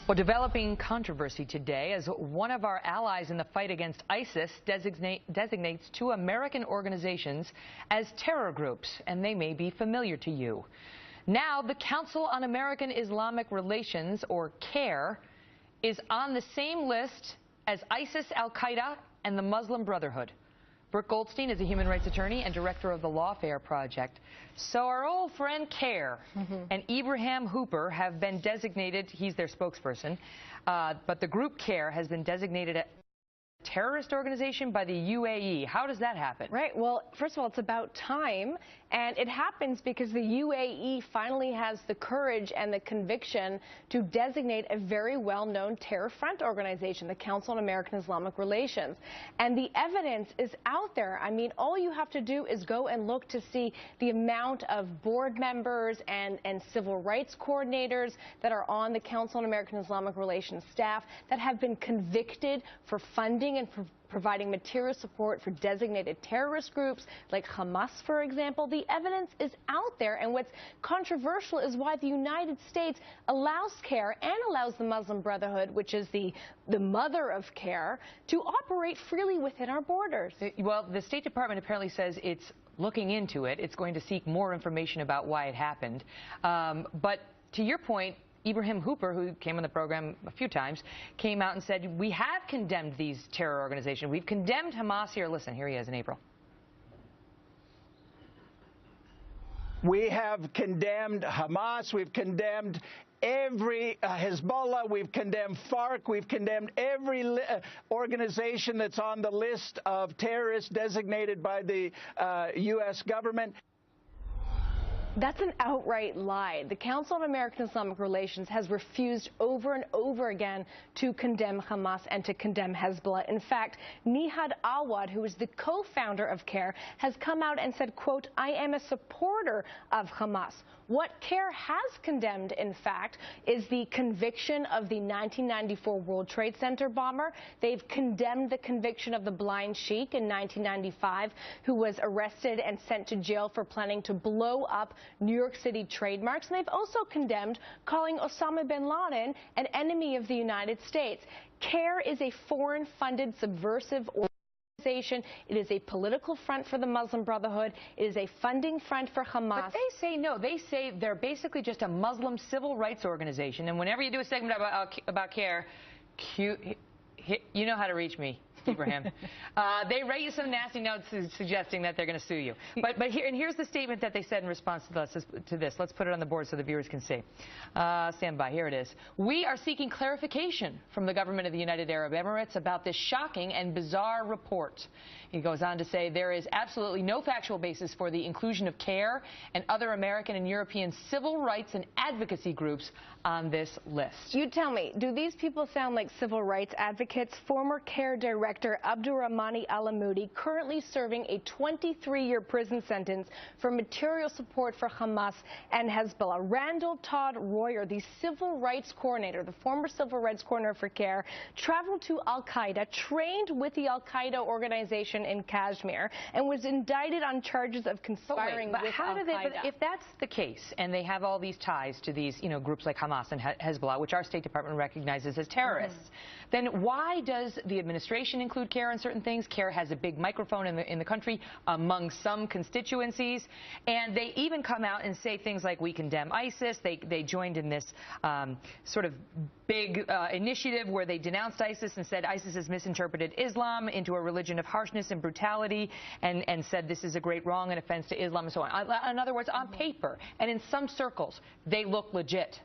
Well, developing controversy today as one of our allies in the fight against ISIS designates two American organizations as terror groups, and they may be familiar to you. Now, the Council on American Islamic Relations, or CAIR, is on the same list as ISIS, Al-Qaeda, and the Muslim Brotherhood. Brooke Goldstein is a human rights attorney and director of the Lawfare Project. So our old friend CAIR and Ibrahim Hooper have been designated, he's their spokesperson, but the group CAIR has been designated a terrorist organization by the UAE. How does that happen? Right. Well, first of all, it's about time. And it happens because the UAE finally has the courage and the conviction to designate a very well-known terror front organization, the Council on American Islamic Relations. And the evidence is out there. I mean, all you have to do is go and look to see the amount of board members and civil rights coordinators that are on the Council on American Islamic Relations staff that have been convicted for funding and for providing material support for designated terrorist groups like Hamas, for example. The evidence is out there, and what's controversial is why the United States allows CAIR and allows the Muslim Brotherhood, which is the mother of CAIR, to operate freely within our borders. Well, the State Department apparently says it's looking into it. It's going to seek more information about why it happened. But to your point, Ibrahim Hooper, who came on the program a few times, came out and said, we have condemned these terror organizations. We've condemned Hamas here. Listen, here he is in April. We have condemned Hamas. We've condemned every Hezbollah. We've condemned FARC. We've condemned every organization that's on the list of terrorists designated by the U.S. government. That's an outright lie. The Council on American Islamic Relations has refused over and over again to condemn Hamas and to condemn Hezbollah. In fact, Nihad Awad, who is the co-founder of CAIR, has come out and said, quote, I am a supporter of Hamas. What CAIR has condemned, in fact, is the conviction of the 1994 World Trade Center bomber. They've condemned the conviction of the blind sheikh in 1995, who was arrested and sent to jail for planning to blow up New York City trademarks. And they've also condemned calling Osama bin Laden an enemy of the United States. CAIR is a foreign-funded subversive organization. It is a political front for the Muslim Brotherhood. It is a funding front for Hamas. But they say no. They say they're basically just a Muslim civil rights organization. And whenever you do a segment about CAIR, you know how to reach me, Ibrahim. They write you some nasty notes suggesting that they're going to sue you. But here's the statement that they said in response to this. Let's put it on the board so the viewers can see. Stand by. Here it is. We are seeking clarification from the government of the United Arab Emirates about this shocking and bizarre report. He goes on to say there is absolutely no factual basis for the inclusion of CAIR and other American and European civil rights and advocacy groups on this list. You tell me, do these people sound like civil rights advocates? Former CAIR director Abdurrahmani Alamoudi, currently serving a 23-year prison sentence for material support for Hamas and Hezbollah. Randall Todd Royer, the civil rights coordinator, the former civil rights coordinator for CAIR, traveled to Al-Qaeda, trained with the Al-Qaeda organization in Kashmir, and was indicted on charges of conspiring with Al-Qaeda. If that's the case, and they have all these ties to these, groups like Hamas and Hezbollah, which our State Department recognizes as terrorists, then why does the administration include CAIR on certain things? CAIR has a big microphone in the country among some constituencies, and they even come out and say things like, we condemn ISIS. They joined in this sort of big initiative where they denounced ISIS and said ISIS has misinterpreted Islam into a religion of harshness and brutality, and said this is a great wrong and offense to Islam and so on. In other words, on paper and in some circles, they look legit.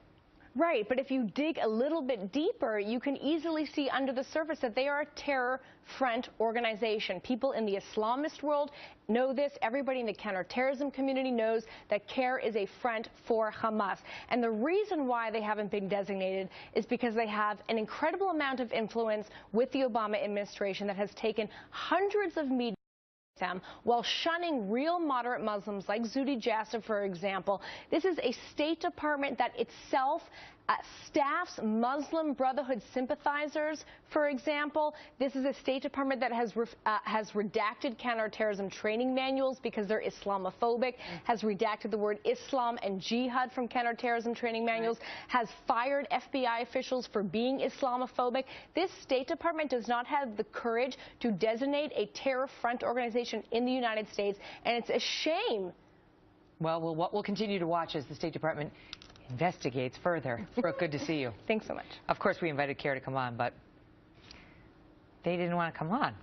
Right, but if you dig a little bit deeper, you can easily see under the surface that they are a terror front organization. People in the Islamist world know this. Everybody in the counterterrorism community knows that CAIR is a front for Hamas. And the reason why they haven't been designated is because they have an incredible amount of influence with the Obama administration that has taken hundreds of media them while shunning real moderate Muslims like Zuhdi Jasser, for example. This is a State Department that itself Staffs Muslim Brotherhood sympathizers, for example. This is a State Department that has redacted counterterrorism training manuals because they're Islamophobic, has redacted the word Islam and jihad from counterterrorism training manuals, has fired FBI officials for being Islamophobic. This State Department does not have the courage to designate a terror front organization in the United States, and it's a shame. Well, we'll continue to watch as the State Department investigates further. Brooke, good to see you. Thanks so much. Of course, we invited CAIR to come on, but they didn't want to come on.